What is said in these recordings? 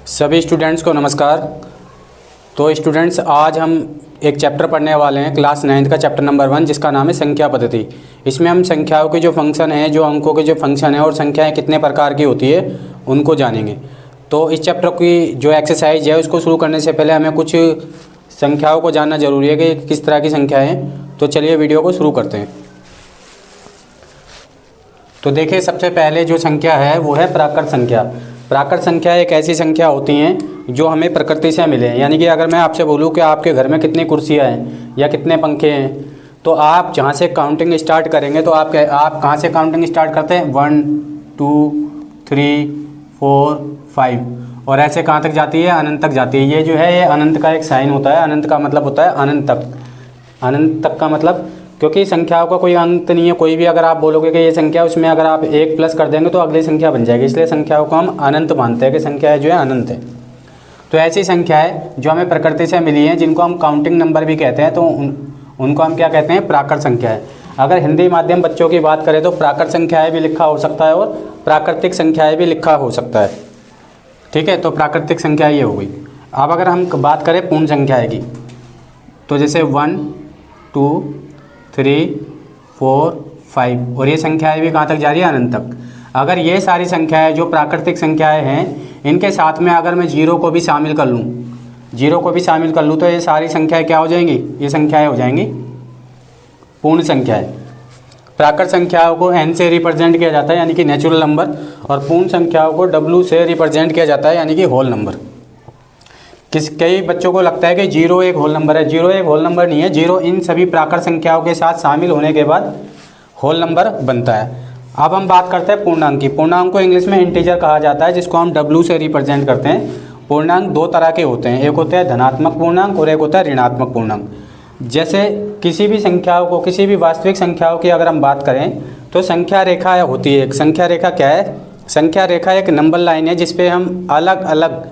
सभी स्टूडेंट्स को नमस्कार। तो स्टूडेंट्स, आज हम एक चैप्टर पढ़ने वाले हैं क्लास 9th का चैप्टर नंबर 1, जिसका नाम है संख्या पद्धति। इसमें हम संख्याओं के जो फंक्शन हैं, जो अंकों के जो फंक्शन हैं और संख्याएं कितने प्रकार की होती है उनको जानेंगे। तो इस चैप्टर की जो एक्सरसाइज है उसको शुरू करने से पहले हमें कुछ संख्याओं को जानना ज़रूरी है कि किस तरह की संख्याएँ हैं। तो चलिए वीडियो को शुरू करते हैं। तो देखिए, सबसे पहले जो संख्या है वो है प्राकृत संख्या। प्राकृत संख्या एक ऐसी संख्या होती हैं जो हमें प्रकृति से मिले हैं। यानी कि अगर मैं आपसे बोलूं कि आपके घर में कितनी कुर्सियां हैं या कितने पंखे हैं, तो आप जहां से काउंटिंग स्टार्ट करेंगे तो आप कहां से काउंटिंग स्टार्ट करते हैं? 1 2 3 4 5 और ऐसे कहाँ तक जाती है? अनंत तक जाती है। ये जो है ये अनंत का एक साइन होता है। अनंत का मतलब होता है अनंत तक। अनंत तक का मतलब, क्योंकि संख्याओं का कोई अंत नहीं है। कोई भी अगर आप बोलोगे कि ये संख्या, उसमें अगर आप 1 प्लस कर देंगे तो अगली संख्या बन जाएगी। इसलिए संख्याओं को हम अनंत मानते हैं कि संख्या जो है अनंत है। तो ऐसी संख्या है जो हमें प्रकृति से मिली है, जिनको हम काउंटिंग नंबर भी कहते हैं। तो उनको हम क्या कहते हैं? प्राकृत संख्या है। अगर हिंदी माध्यम बच्चों की बात करें तो प्राकृत संख्याएँ भी लिखा हो सकता है और प्राकृतिक संख्याएँ भी लिखा हो सकता है। ठीक है, तो प्राकृतिक संख्या ये हो गई। अब अगर हम बात करें पूर्ण संख्याएँ की, तो जैसे 1 2 3 4 5 और ये संख्याएँ भी कहाँ तक जा रही है? अनंत तक। अगर ये सारी संख्याएँ जो प्राकृतिक संख्याएँ हैं, इनके साथ में अगर मैं जीरो को भी शामिल कर लूँ, तो ये सारी संख्याएँ क्या हो जाएंगी? ये संख्याएँ हो जाएंगी पूर्ण संख्याएँ। प्राकृत संख्याओं को n से रिप्रेजेंट किया जाता है, यानी कि नेचुरल नंबर, और पूर्ण संख्याओं को w से रिप्रेजेंट किया जाता है, यानी कि होल नंबर। कई बच्चों को लगता है कि 0 एक होल नंबर है। 0 एक होल नंबर नहीं है। 0 इन सभी प्राकृत संख्याओं के साथ शामिल होने के बाद होल नंबर बनता है। अब हम बात करते हैं पूर्णांक की। पूर्णांक को इंग्लिश में इंटीजर कहा जाता है, जिसको हम w से रिप्रेजेंट करते हैं। पूर्णांक दो तरह के होते हैं, एक होता है धनात्मक पूर्णांक और एक होता है ऋणात्मक पूर्णांक। जैसे किसी भी संख्याओं को, किसी भी वास्तविक संख्याओं की अगर हम बात करें तो संख्या रेखा होती है। एक संख्या रेखा क्या है? संख्या रेखा एक नंबर लाइन है जिसपे हम अलग अलग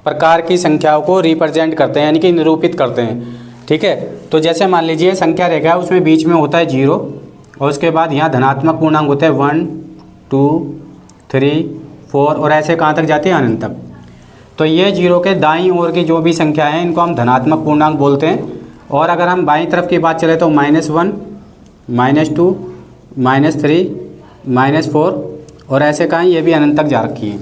प्रकार की संख्याओं को रिप्रेजेंट करते हैं, यानी कि निरूपित करते हैं। ठीक है, तो जैसे मान लीजिए संख्या रेखा है, उसमें बीच में होता है 0 और उसके बाद यहाँ धनात्मक पूर्णांक होते हैं 1 2 3 4 और ऐसे कहाँ तक जाती है? अनंत तक। तो ये 0 के दाईं ओर की जो भी संख्या है इनको हम धनात्मक पूर्णांक बोलते हैं। और अगर हम बाईं तरफ की बात चले तो -1 -2 -3 -4 और ऐसे कहाँ? ये भी अनंत तक जा रखी है।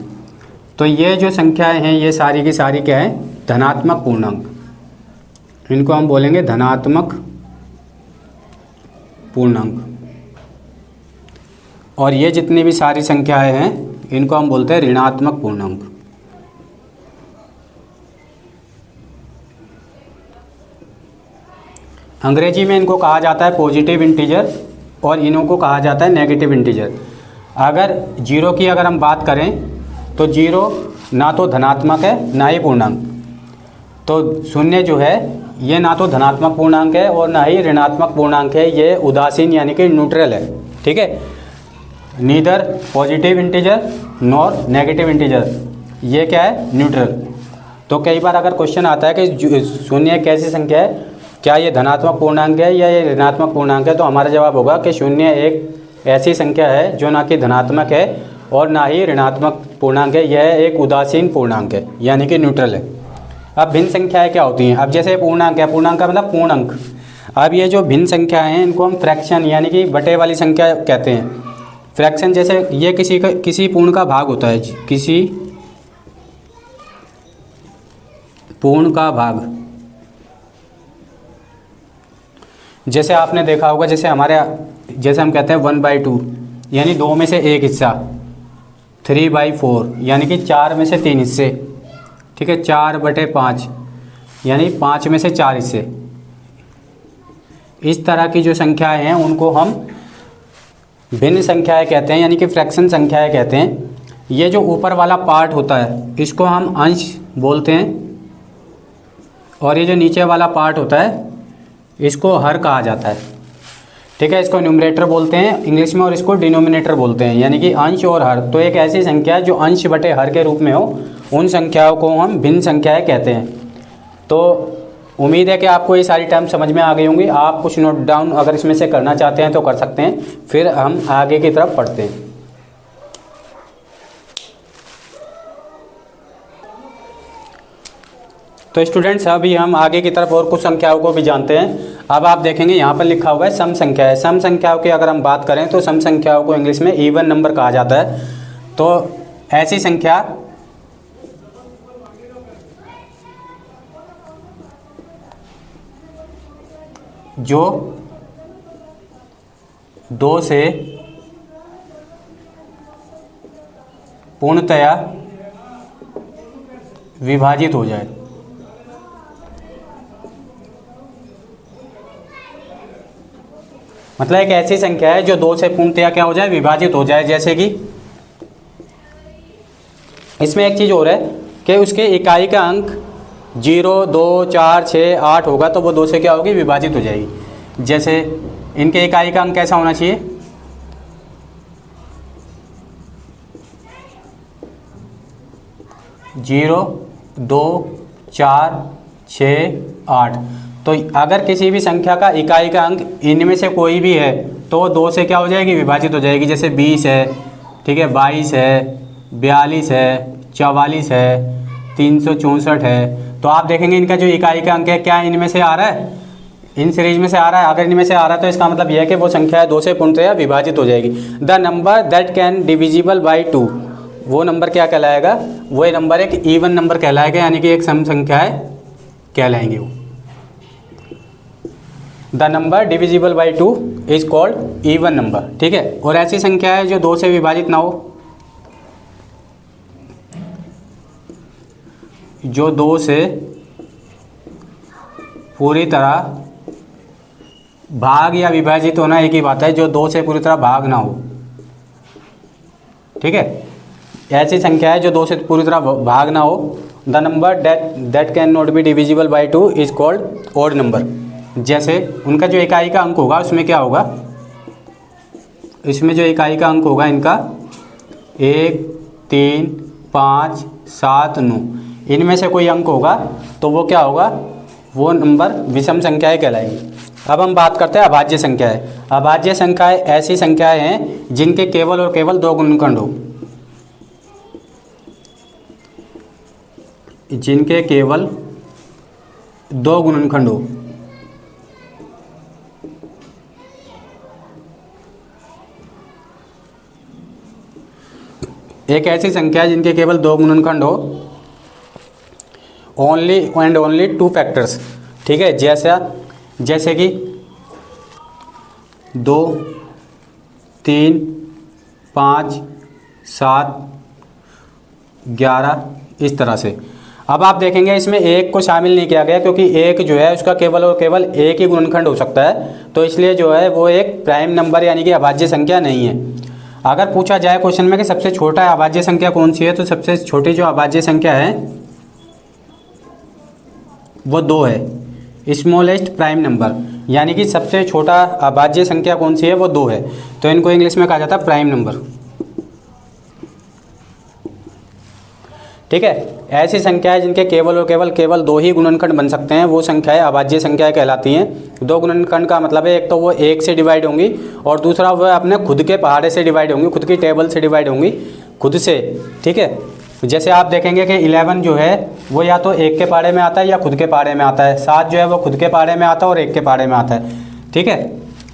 तो ये जो संख्याएं हैं ये सारी की सारी क्या है? धनात्मक पूर्णांक। इनको हम बोलेंगे धनात्मक पूर्णांक। और ये जितनी भी सारी संख्याएं हैं इनको हम बोलते हैं ऋणात्मक पूर्णांक। अंग्रेजी में इनको कहा जाता है पॉजिटिव इंटीजर और इन्हों को कहा जाता है नेगेटिव इंटीजर। अगर 0 की अगर हम बात करें तो 0 ना तो धनात्मक है ना ही पूर्णांक। तो 0 जो है ये ना तो धनात्मक पूर्णांक है और ना ही ऋणात्मक पूर्णांक है। ये उदासीन यानी कि न्यूट्रल है। ठीक है, neither positive integer nor negative integer. ये क्या है? न्यूट्रल। तो कई बार अगर क्वेश्चन आता है कि 0 एक कैसी संख्या है, क्या ये धनात्मक पूर्णांक है या ये ऋणात्मक पूर्णांक है, तो हमारा जवाब होगा कि 0 एक ऐसी संख्या है जो ना कि धनात्मक है और ना ही ऋणात्मक पूर्णांक है। यह एक उदासीन पूर्णांक है, यानी कि न्यूट्रल है। अब भिन्न संख्याएं क्या होती हैं? अब जैसे पूर्णांक है, पूर्णांक का मतलब पूर्ण अंक। अब ये जो भिन्न संख्याएं हैं इनको हम फ्रैक्शन यानी कि बटे वाली संख्या कहते हैं। फ्रैक्शन जैसे ये किसी पूर्ण का भाग होता है, किसी पूर्ण का भाग। जैसे आपने देखा होगा, जैसे हम कहते हैं 1/2 यानी 2 में से 1 हिस्सा, 3/4 यानी कि 4 में से 3 हिस्से। ठीक है, 4/5 यानी 5 में से 4 हिस्से। इस तरह की जो संख्याएं हैं उनको हम भिन्न संख्याएं कहते हैं, यानी कि फ्रैक्शन संख्याएं कहते हैं। ये जो ऊपर वाला पार्ट होता है इसको हम अंश बोलते हैं और ये जो नीचे वाला पार्ट होता है इसको हर कहा जाता है। ठीक है, इसको न्यूमरेटर बोलते हैं इंग्लिश में और इसको डिनोमिनेटर बोलते हैं, यानी कि अंश और हर। तो एक ऐसी संख्या जो अंश बटे हर के रूप में हो, उन संख्याओं को हम भिन्न संख्याएं कहते हैं। तो उम्मीद है कि आपको ये सारी टर्म समझ में आ गई होंगी। आप कुछ नोट डाउन अगर इसमें से करना चाहते हैं तो कर सकते हैं, फिर हम आगे की तरफ पढ़ते हैं। तो स्टूडेंट्स अभी हम आगे की तरफ और कुछ संख्याओं को भी जानते हैं। अब आप देखेंगे यहाँ पर लिखा हुआ है सम संख्या है। सम संख्याओं की अगर हम बात करें तो सम संख्याओं को इंग्लिश में इवन नंबर कहा जाता है। तो ऐसी संख्या जो 2 से पूर्णतया विभाजित हो जाए। मतलब एक ऐसी संख्या है जो 2 से पूर्णतया क्या हो जाए, विभाजित हो जाए। जैसे कि इसमें एक चीज़ और है कि उसके इकाई का अंक 0, 2, 4, 6, 8 होगा तो वो 2 से क्या होगी, विभाजित हो जाएगी। जैसे इनके इकाई का अंक कैसा होना चाहिए, 0, 2, 4, 6, 8। तो अगर किसी भी संख्या का इकाई का अंक इनमें से कोई भी है तो 2 से क्या हो जाएगी, विभाजित हो जाएगी। जैसे 20 है, ठीक है, 22 है, 42 है, 44 है, 364 है। तो आप देखेंगे इनका जो इकाई का अंक है क्या इनमें से आ रहा है, इन सीरीज में से आ रहा है। अगर इनमें से आ रहा है तो इसका मतलब यह है कि वो संख्या 2 से पूर्णतया विभाजित हो जाएगी। The number that can divisible by 2, वो नंबर क्या कहलाएगा, वो नंबर एक इवन नंबर कहलाएगा, यानी कि एक सम संख्या है कहलाएंगे वो। The number divisible by 2 is called even number, ठीक है। और ऐसी संख्या है जो 2 से विभाजित ना हो, जो 2 से पूरी तरह भाग या विभाजित होना एक ही बात है, जो 2 से पूरी तरह भाग ना हो, ठीक है। ऐसी संख्या है जो 2 से पूरी तरह भाग ना हो। The number that can not be divisible by 2 is called odd number. जैसे उनका जो इकाई का अंक होगा उसमें क्या होगा, इसमें जो इकाई का अंक होगा इनका 1, 3, 5, 7, 9, इनमें से कोई अंक होगा तो वो क्या होगा, वो नंबर विषम संख्याएं कहलाएंगी। अब हम बात करते हैं अभाज्य संख्याएं। अभाज्य संख्याएं ऐसी संख्याएं हैं जिनके केवल और केवल 2 गुणनखंड हो, जिनके केवल 2 गुणनखंड हो। एक ऐसी संख्या है जिनके केवल 2 गुणनखंड हो, ओनली एंड ओनली 2 फैक्टर्स, ठीक है। जैसे कि 2, 3, 5, 7, 11 इस तरह से। अब आप देखेंगे इसमें 1 को शामिल नहीं किया गया क्योंकि 1 जो है उसका केवल और केवल 1 ही गुणनखंड हो सकता है, तो इसलिए जो है वो एक प्राइम नंबर यानी कि अभाज्य संख्या नहीं है। अगर पूछा जाए क्वेश्चन में कि सबसे छोटा अभाज्य संख्या कौन सी है, तो सबसे छोटी जो अभाज्य संख्या है वो 2 है, स्मॉलेस्ट प्राइम नंबर, यानी कि सबसे छोटा अभाज्य संख्या कौन सी है, वो 2 है। तो इनको इंग्लिश में कहा जाता है प्राइम नंबर, ठीक है। ऐसी संख्याएं जिनके केवल और केवल 2 ही गुणनखंड बन सकते हैं वो संख्याएं अभाज्य संख्याएं कहलाती हैं। 2 गुणनखंड का मतलब है एक तो वो 1 से डिवाइड होंगी और दूसरा वो अपने खुद के पहाड़े से डिवाइड होंगी, खुद की टेबल से डिवाइड होंगी, खुद से, ठीक है। जैसे आप देखेंगे कि 11 जो है वो या तो 1 के पहाड़े में आता है या खुद के पहाड़े में आता है। 7 जो है वो खुद के पहाड़े में आता है और 1 के पहाड़े में आता है, ठीक है।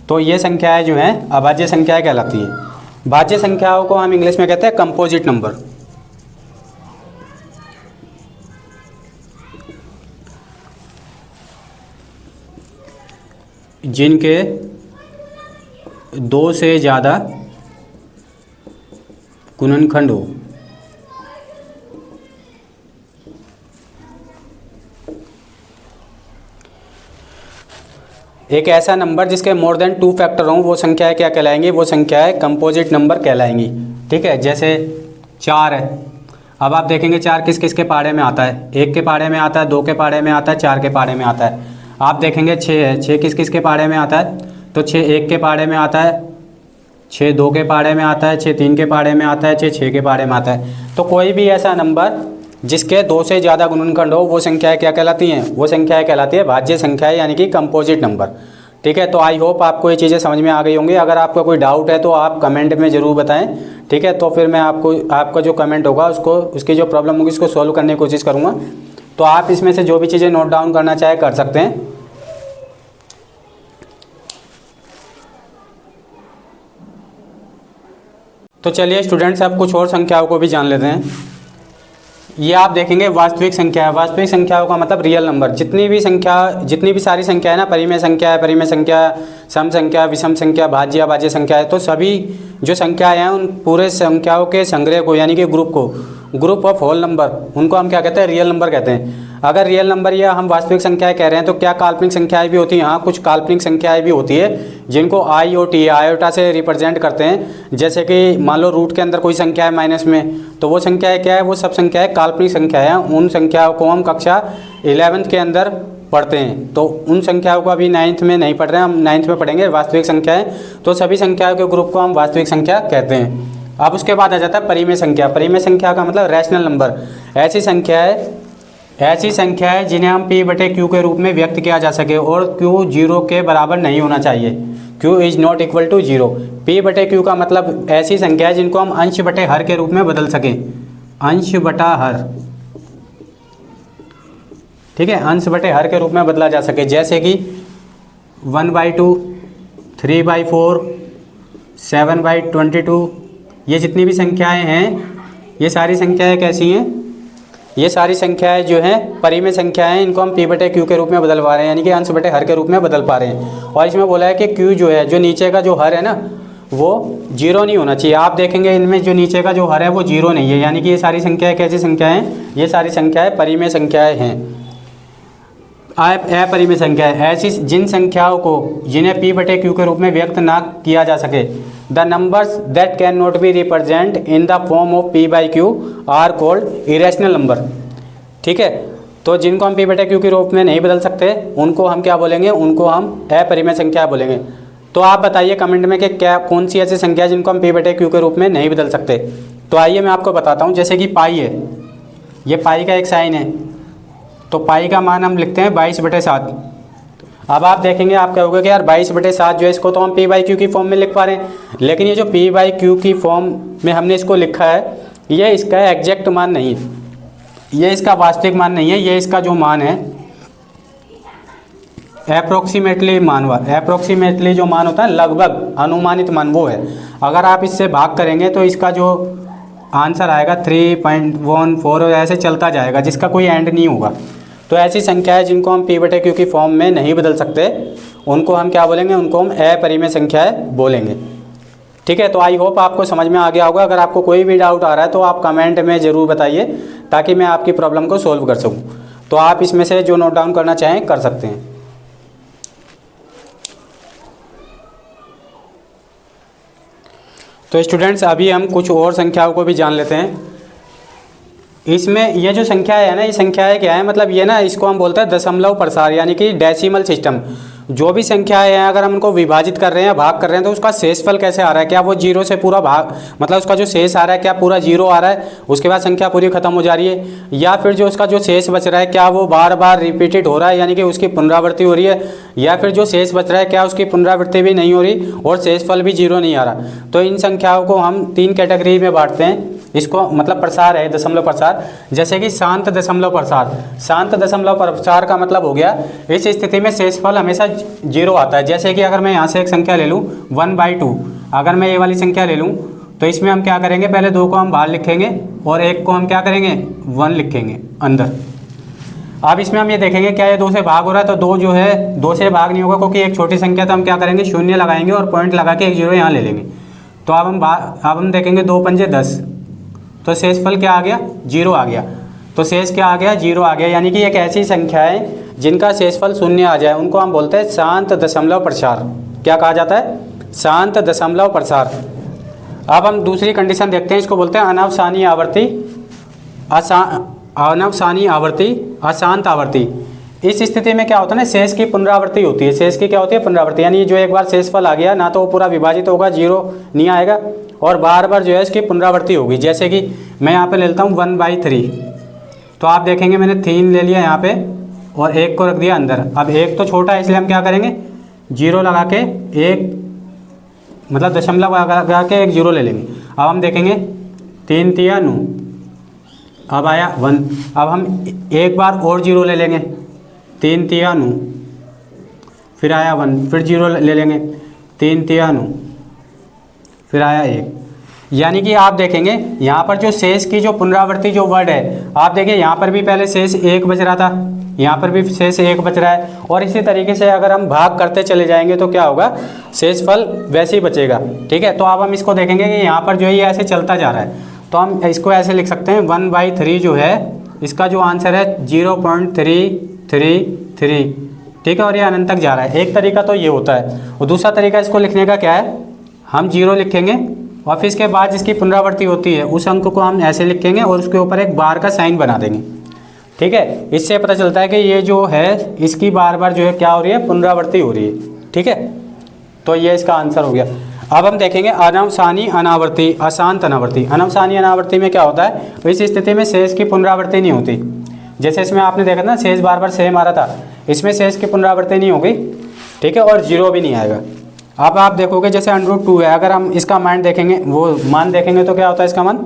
तो ये संख्याएँ जो हैं अभाज्य संख्याएँ कहलाती हैं। भाज्य संख्याओं को हम इंग्लिश में कहते हैं कंपोजिट नंबर। जिनके 2 से ज़्यादा गुणनखंड हो। एक ऐसा नंबर जिसके मोर देन 2 फैक्टर हों वो संख्याएं क्या कहलाएंगी, वो संख्याएं कंपोजिट नंबर कहलाएंगी, ठीक है। जैसे 4 है, अब आप देखेंगे 4 किस किस के पहाड़े में आता है, 1 के पहाड़े में आता है, 2 के पहाड़े में आता है, 4 के पहाड़े में आता है। आप देखेंगे 6 है, 6 किस किस के पहाड़े में आता है, तो 6 1 के पहाड़े में आता है, 6 2 के पहाड़े में आता है, 6 3 के पहाड़े में आता है, 6 6 के पहाड़े में आता है। तो कोई भी ऐसा नंबर जिसके 2 से ज़्यादा गुणनखंड हो वो संख्याएं क्या कहलाती हैं, वो संख्याएं कहलाती है भाज्य संख्याएं यानी कि कंपोजिट नंबर, ठीक है। तो आई होप आपको ये चीज़ें समझ में आ गई होंगी। अगर आपका कोई डाउट है तो आप कमेंट में ज़रूर बताएं, ठीक है। तो फिर मैं आपका जो कमेंट होगा उसकी जो प्रॉब्लम होगी उसको सॉल्व करने की कोशिश करूँगा, तो आप इसमें से जो भी चीज़ें नोट डाउन करना चाहे कर सकते हैं। तो चलिए स्टूडेंट्स, अब कुछ और संख्याओं को भी जान लेते हैं। ये आप देखेंगे वास्तविक संख्या है। वास्तविक संख्याओं का मतलब रियल नंबर। जितनी भी सारी संख्या है ना, परिमेय संख्या है, परिमेय संख्या, सम संख्या, विषम संख्या, भाज्य अभाज्य संख्या है, तो सभी जो संख्याएं हैं उन पूरे संख्याओं के संग्रह को यानी कि ग्रुप ऑफ होल नंबर, उनको हम क्या कहते हैं? रियल नंबर कहते हैं। अगर रियल नंबर या हम वास्तविक संख्याएं कह रहे हैं तो क्या काल्पनिक संख्याएं भी होती हैं? हाँ, कुछ काल्पनिक संख्याएं भी होती है जिनको आयोटा से रिप्रेजेंट करते हैं। जैसे कि मान लो रूट के अंदर कोई संख्या है माइनस में, तो वो संख्याएं क्या है? वो सब संख्याएं काल्पनिक संख्या है। उन संख्याओं को हम कक्षा 11th के अंदर पढ़ते हैं, तो उन संख्याओं को अभी 9th में नहीं पढ़ रहे हैं, हम 9th में पढ़ेंगे वास्तविक संख्याएं। तो सभी संख्याओं के ग्रुप को हम वास्तविक संख्या कहते हैं। अब उसके बाद आ जाता है परिमेय संख्या। परिमेय संख्या का मतलब रैशनल नंबर। ऐसी संख्या है जिन्हें हम p/q के रूप में व्यक्त किया जा सके और q 0 के बराबर नहीं होना चाहिए। q is not equal to 0। p/q का मतलब ऐसी संख्या है जिनको हम अंश बटे हर के रूप में बदल सकें। अंश बटा हर, ठीक है, अंश बटे हर के रूप में बदला जा सके। जैसे कि 1/2, 3/4, 7/22, ये जितनी भी संख्याएं हैं, ये सारी संख्याएं कैसी हैं? ये सारी संख्याएं जो हैं परिमेय संख्याएं, इनको हम p/q के रूप में बदलवा रहे हैं, यानी कि अंश बटे हर के रूप में बदल पा रहे हैं। और इसमें बोला है कि q जो है, जो नीचे का जो हर है ना, वो 0 नहीं होना चाहिए। आप देखेंगे इनमें जो नीचे का जो हर है वो 0 नहीं है, यानी कि ये सारी संख्याएं कैसी संख्याएं हैं? ये सारी संख्याएं परिमेय संख्याएं हैं। अपरिमेय संख्या है ऐसी जिन संख्याओं को जिन्हें p/q के रूप में व्यक्त ना किया जा सके। The numbers that can not be represent in the form of p/q are called irrational number. ठीक है, तो जिनको हम p/q के रूप में नहीं बदल सकते उनको हम क्या बोलेंगे? उनको हम अपरिमेय संख्या बोलेंगे। तो आप बताइए कमेंट में कि क्या कौन सी ऐसी संख्या जिनको हम p/q के रूप में नहीं बदल सकते। तो आइए मैं आपको बताता हूँ। जैसे कि पाई है, ये पाई का एक साइन है, तो पाई का मान हम लिखते हैं 22/7। अब आप देखेंगे, आप कहोगे कि यार 22/7 जो है इसको तो हम p/q की फॉर्म में लिख पा रहे हैं, लेकिन ये जो p/q की फॉर्म में हमने इसको लिखा है, ये इसका एग्जैक्ट मान नहीं है, ये इसका वास्तविक मान नहीं है, ये इसका जो मान है अप्रोक्सीमेटली मान हुआ। अप्रोक्सीमेटली जो मान होता है, लगभग अनुमानित मान, वो है। अगर आप इससे भाग करेंगे तो इसका जो आंसर आएगा 3.14 ऐसे चलता जाएगा, जिसका कोई एंड नहीं होगा। तो ऐसी संख्या है जिनको हम p/q की फॉर्म में नहीं बदल सकते, उनको हम क्या बोलेंगे? उनको हम अपरिमेय संख्याएं बोलेंगे। ठीक है, तो आई होप आपको समझ में आ गया होगा। अगर आपको कोई भी डाउट आ रहा है तो आप कमेंट में ज़रूर बताइए, ताकि मैं आपकी प्रॉब्लम को सोल्व कर सकूँ। तो आप इसमें से जो नोट डाउन करना चाहें कर सकते हैं। तो स्टूडेंट्स, अभी हम कुछ और संख्याओं को भी जान लेते हैं। इसमें ये जो संख्या है ना, ये संख्याएं क्या है? मतलब ये ना, इसको हम बोलते हैं दशमलव प्रसार, यानी कि डेसिमल सिस्टम। जो भी संख्याएं हैं, अगर हम उनको विभाजित कर रहे हैं, भाग कर रहे हैं, तो उसका शेषफल कैसे आ रहा है? क्या वो 0 से पूरा भाग, मतलब उसका जो शेष आ रहा है क्या पूरा 0 आ रहा है, उसके बाद संख्या पूरी खत्म हो जा रही है? या फिर जो उसका जो शेष बच रहा है, क्या वो बार बार रिपीटेड हो रहा है, यानी कि उसकी पुनरावृत्ति हो रही है? या फिर जो शेष बच रहा है, क्या उसकी पुनरावृत्ति भी नहीं हो रही और शेषफल भी 0 नहीं आ रहा? तो इन संख्याओं को हम 3 कैटेगरी में बांटते हैं। इसको मतलब प्रसार है, दशमलव प्रसार। जैसे कि शांत दशमलव प्रसार। शांत दशमलव प्रसार का मतलब हो गया, इस स्थिति में शेषफल हमेशा 0 आता है। जैसे कि अगर मैं यहाँ से एक संख्या ले लूँ 1/2, अगर मैं ये वाली संख्या ले लूँ, तो इसमें हम क्या करेंगे? पहले 2 को हम बाहर लिखेंगे और 1 को हम क्या करेंगे? 1 लिखेंगे अंदर। अब इसमें हम ये देखेंगे क्या ये 2 से भाग हो रहा है, तो 2 जो है 2 से भाग नहीं होगा, क्योंकि एक छोटी संख्या, तो हम क्या करेंगे? 0 लगाएंगे और पॉइंट लगा के 1 0 यहाँ ले लेंगे। तो अब हम देखेंगे 2 पंजे 10, तो शेषफल क्या आ गया? 0 आ गया। तो शेष क्या आ गया? 0 आ गया। यानी कि एक ऐसी संख्या है जिनका शेषफल 0 आ जाए, उनको हम बोलते हैं शांत दशमलव प्रसार। क्या कहा जाता है? शांत दशमलव प्रसार। अब हम दूसरी कंडीशन देखते हैं, इसको बोलते हैं अनावसानी आवर्ती, अनावसानी आवर्ती, अशांत आवर्ती। इस स्थिति में क्या होता है ना, शेष की पुनरावृत्ति होती है। शेष की क्या होती है? पुनरावृत्ति। यानी जो एक बार शेषफल आ गया ना, तो वो पूरा विभाजित होगा, 0 नहीं आएगा, और बार बार जो है इसकी पुनरावृत्ति होगी। जैसे कि मैं यहाँ पे ले लेता हूँ 1/3, तो आप देखेंगे मैंने 3 ले लिया यहाँ पे और 1 को रख दिया अंदर। अब 1 तो छोटा है, इसलिए हम क्या करेंगे? 0 लगा के 1, मतलब दशमलव लगा के 1 0 ले लेंगे। अब हम देखेंगे 3 3 9, अब आया 1। अब हम एक बार और 0 ले लेंगे, 3 तिया 9, फिर आया 1, फिर 0 ले लेंगे, 3 तिया 9, फिर आया 1। यानी कि आप देखेंगे यहाँ पर जो शेष की जो पुनरावृत्ति जो वर्ड है, आप देखिए यहाँ पर भी पहले शेष 1 बच रहा था, यहाँ पर भी शेष 1 बच रहा है, और इसी तरीके से अगर हम भाग करते चले जाएंगे तो क्या होगा, शेषफल वैसे ही बचेगा। ठीक है, तो अब हम इसको देखेंगे कि यहाँ पर जो है ये ऐसे चलता जा रहा है, तो हम इसको ऐसे लिख सकते हैं 1/3 जो है इसका जो आंसर है 0.333। ठीक है, और ये अनंत तक जा रहा है। एक तरीका तो ये होता है, और दूसरा तरीका इसको लिखने का क्या है, हम 0 लिखेंगे और फिर इसके बाद जिसकी पुनरावृत्ति होती है उस अंक को हम ऐसे लिखेंगे और उसके ऊपर एक बार का साइन बना देंगे। ठीक है, इससे पता चलता है कि ये जो है इसकी बार बार जो है क्या हो रही है, पुनरावृत्ति हो रही है। ठीक है, तो ये इसका आंसर हो गया। अब हम देखेंगे अनवसानी अनावर्ती, अशांत अनावर्ती। अनवसानी अनावर्ती में क्या होता है, तो इस स्थिति में शेष की पुनरावृत्ति नहीं होती। जैसे इसमें आपने देखा ना, शेष बार बार सेम आ रहा था, इसमें शेष की पुनरावृत्ति नहीं होगी। ठीक है, और 0 भी नहीं आएगा। अब आप देखोगे जैसे √2 है, अगर हम इसका मान देखेंगे, वो मान देखेंगे तो क्या होता है इसका मान,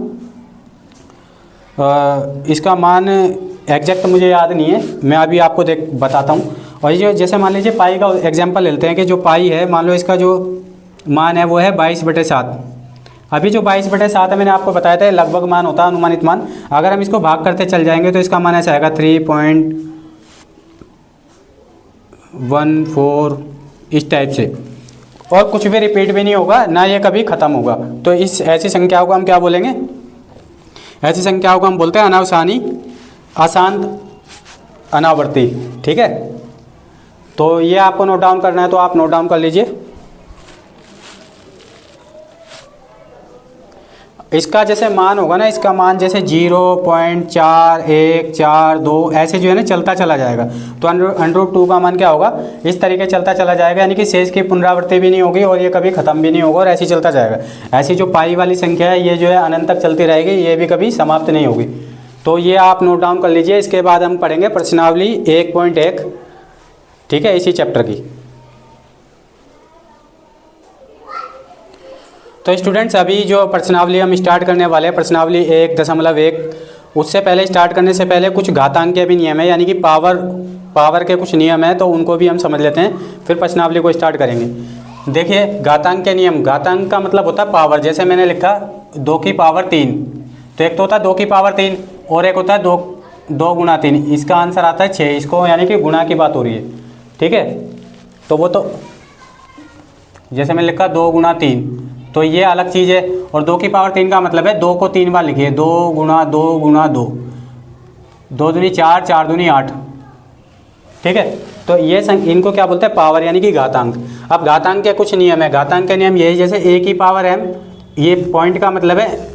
इसका मान एग्जैक्ट मुझे याद नहीं है, मैं अभी आपको बताता हूँ। और ये जैसे मान लीजिए पाई का एग्जांपल लेते हैं कि जो पाई है, मान लो इसका जो मान है वो है 22/7। अभी जो 22/7 है मैंने आपको बताया था लगभग मान होता है, अनुमानित मान। अगर हम इसको भाग करते चल जाएंगे तो इसका मान ऐसा आएगा 3.14 इस टाइप से, और कुछ भी रिपीट भी नहीं होगा, ना ये कभी ख़त्म होगा। तो इस ऐसी संख्याओं को हम क्या बोलेंगे, ऐसी संख्याओं को हम बोलते हैं अनवसानी अशांत अनावर्ती। ठीक है, तो ये आपको नोट डाउन करना है तो आप नोट डाउन कर लीजिए। इसका जैसे मान होगा ना, इसका मान जैसे 0.4142 ऐसे जो है ना चलता चला जाएगा। तो √2 का मान क्या होगा, इस तरीके चलता चला जाएगा, यानी कि शेष की पुनरावृत्ति भी नहीं होगी और ये कभी ख़त्म भी नहीं होगा और ऐसे ही चलता जाएगा। ऐसी जो पाई वाली संख्या है ये जो है अनंत तक चलती रहेगी, ये भी कभी समाप्त नहीं होगी। तो ये आप नोट डाउन कर लीजिए। इसके बाद हम पढ़ेंगे प्रश्नावली 1.1। ठीक है, इसी चैप्टर की। तो स्टूडेंट्स अभी जो प्रश्नावली हम स्टार्ट करने वाले हैं, प्रश्नावली 1.1, उससे पहले स्टार्ट करने से पहले कुछ घातांक के भी नियम है, यानी कि पावर के कुछ नियम है, तो उनको भी हम समझ लेते हैं, फिर प्रश्नावली को स्टार्ट करेंगे। देखिए घातांक के नियम, घातांक का मतलब होता है पावर। जैसे मैंने लिखा 2 की पावर 3, तो एक तो होता है 2 की पावर 3 और एक होता है 2 गुणा 3। इसका आंसर आता है 6। इसको यानी कि गुणा की बात हो रही है। ठीक है, तो वो तो जैसे मैंने लिखा 2 गुणा 3, तो ये अलग चीज़ है। और 2 की पावर 3 का मतलब है 2 को 3 बार लिखिए, 2 गुणा 2 गुणा 2, 2 दूनी 4, 4 दूनी 8। ठीक है, तो ये इनको क्या बोलते हैं, पावर यानी कि घातांक। अब घातांक के कुछ नियम है। घातांक के नियम यही, जैसे a की पावर m, ये पॉइंट का मतलब है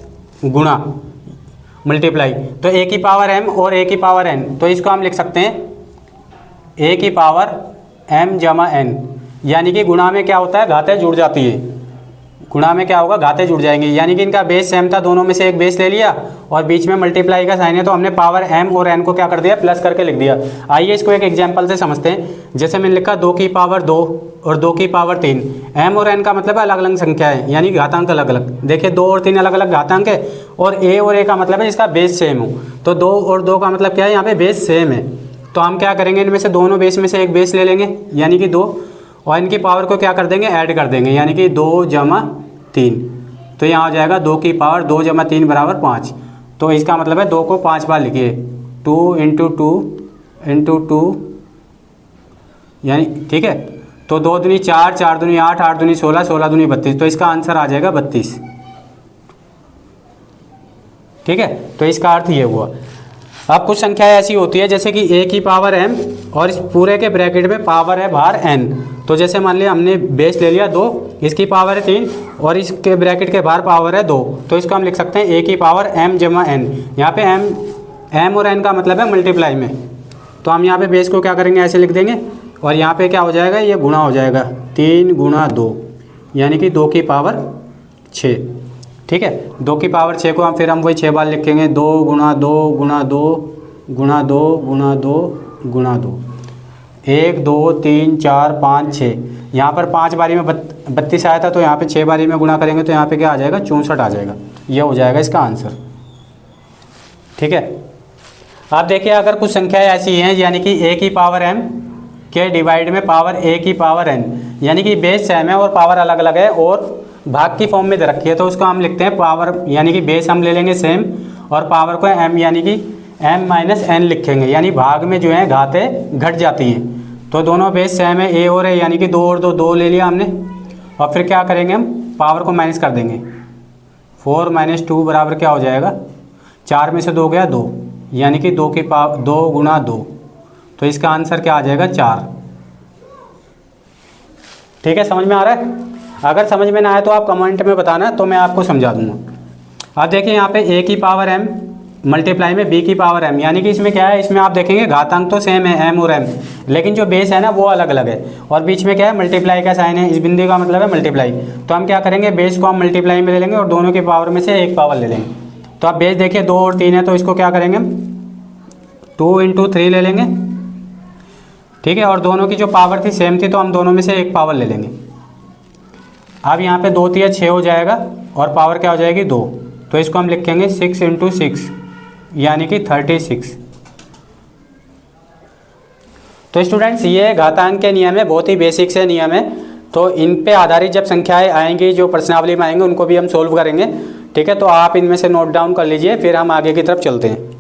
गुणा, मल्टीप्लाई। तो a की पावर m और a की पावर n, तो इसको हम लिख सकते हैं a की पावर m जमा n, यानी कि गुणा में क्या होता है, घातें जुड़ जाती है। गुणा में क्या होगा, घातें जुड़ जाएंगी, यानी कि इनका बेस सेम था, दोनों में से एक बेस ले लिया और बीच में मल्टीप्लाई का साइन है, तो हमने पावर m और n को क्या कर दिया, प्लस करके लिख दिया। आइए इसको एक एग्जांपल से समझते हैं। जैसे मैंने लिखा 2 की पावर 2 और 2 की पावर 3। m और n का मतलब अलग अलग संख्या है, यानी घातांक अलग अलग। देखिए 2 और 3 अलग अलग घातांक है, और a और a का मतलब है जिसका बेस सेम हो। तो 2 और 2 का मतलब क्या है, यहाँ पे बेस सेम है। तो हम क्या करेंगे, इनमें से दोनों बेस में से एक बेस ले लेंगे, यानी कि 2, और इनकी पावर को क्या कर देंगे, ऐड कर देंगे, यानी कि 2 जमा 3। तो यहाँ हो जाएगा 2 की पावर 2 जमा 3 बराबर 5। तो इसका मतलब है 2 को 5 बार लिखिए, 2 × 2 × 2, यानी ठीक है। तो 2 दूनी 4, 4 दूनी 8, 8 दूनी 16, 16 दूनी 32। तो इसका आंसर आ जाएगा 32। ठीक है, तो इसका अर्थ ये हुआ। अब कुछ संख्याएं ऐसी होती है जैसे कि a की पावर m और इस पूरे के ब्रैकेट में पावर है बाहर n। तो जैसे मान लिया हमने बेस ले लिया 2, इसकी पावर है 3 और इसके ब्रैकेट के बाहर पावर है 2, तो इसको हम लिख सकते हैं a की पावर m जमा n। यहाँ पे m और n का मतलब है मल्टीप्लाई में, तो हम यहाँ पे बेस को क्या करेंगे, ऐसे लिख देंगे, और यहाँ पे क्या हो जाएगा, ये गुणा हो जाएगा, 3 गुणा 2, यानी कि 2 की पावर 6। ठीक है, 2 की पावर 6 को हम वही 6 बार लिखेंगे, 2 गुणा 2 गुणा 2 गुणा 2 गुणा 2 गुणा 2, 1 2 3 4 5 6। यहाँ पर 5 बारी में 32 आया था, तो यहाँ पे 6 बारी में गुणा करेंगे तो यहाँ पे क्या आ जाएगा, 64 आ जाएगा। ये हो जाएगा इसका आंसर। ठीक है। आप देखिए अगर कुछ संख्याएं ऐसी हैं यानी कि a की पावर m के डिवाइड में पावर a की पावर n, यानी कि बेस सेम है और पावर अलग अलग है और भाग की फॉर्म में दे रखी है, तो उसको हम लिखते हैं पावर, यानी कि बेस हम ले लेंगे सेम और पावर को m यानी कि m माइनस n लिखेंगे, यानी भाग में जो है घातें घट जाती हैं। तो दोनों बेस सेम है, a और a, यानी कि 2 और 2 2 ले लिया हमने। और फिर क्या करेंगे, हम पावर को माइनस कर देंगे। 4 - 2 बराबर क्या हो जाएगा, 4 में से 2 गया 2, यानी कि 2 की पावर 2 गुणा 2, तो इसका आंसर क्या आ जाएगा 4। ठीक है, समझ में आ रहा है? अगर समझ में ना आए तो आप कमेंट में बताना, तो मैं आपको समझा दूंगा। अब देखिए यहाँ पे a की पावर m मल्टीप्लाई में b की पावर m, यानी कि इसमें क्या है, इसमें आप देखेंगे घातांक तो सेम है m और m, लेकिन जो बेस है ना वो अलग अलग है और बीच में क्या है, मल्टीप्लाई का साइन है, इस बिंदु का मतलब है मल्टीप्लाई। तो हम क्या करेंगे, बेस को हम मल्टीप्लाई में ले लेंगे और दोनों की पावर में से एक पावर ले लेंगे। तो आप बेस देखिए 2 और 3 है, तो इसको क्या करेंगे, 2 × 3 ले लेंगे। ठीक है, और दोनों की जो पावर थी सेम थी, तो हम दोनों में से एक पावर ले लेंगे। अब यहाँ पे 2 × 6 हो जाएगा और पावर क्या हो जाएगी 2, तो इसको हम लिखेंगे 6 × 6 यानी कि 36। तो स्टूडेंट्स ये घातांक के नियम है, बहुत ही बेसिक से नियम है। तो इन पे आधारित जब संख्याएं आएंगी जो प्रश्नावली में आएंगे उनको भी हम सोल्व करेंगे। ठीक है, तो आप इनमें से नोट डाउन कर लीजिए, फिर हम आगे की तरफ चलते हैं।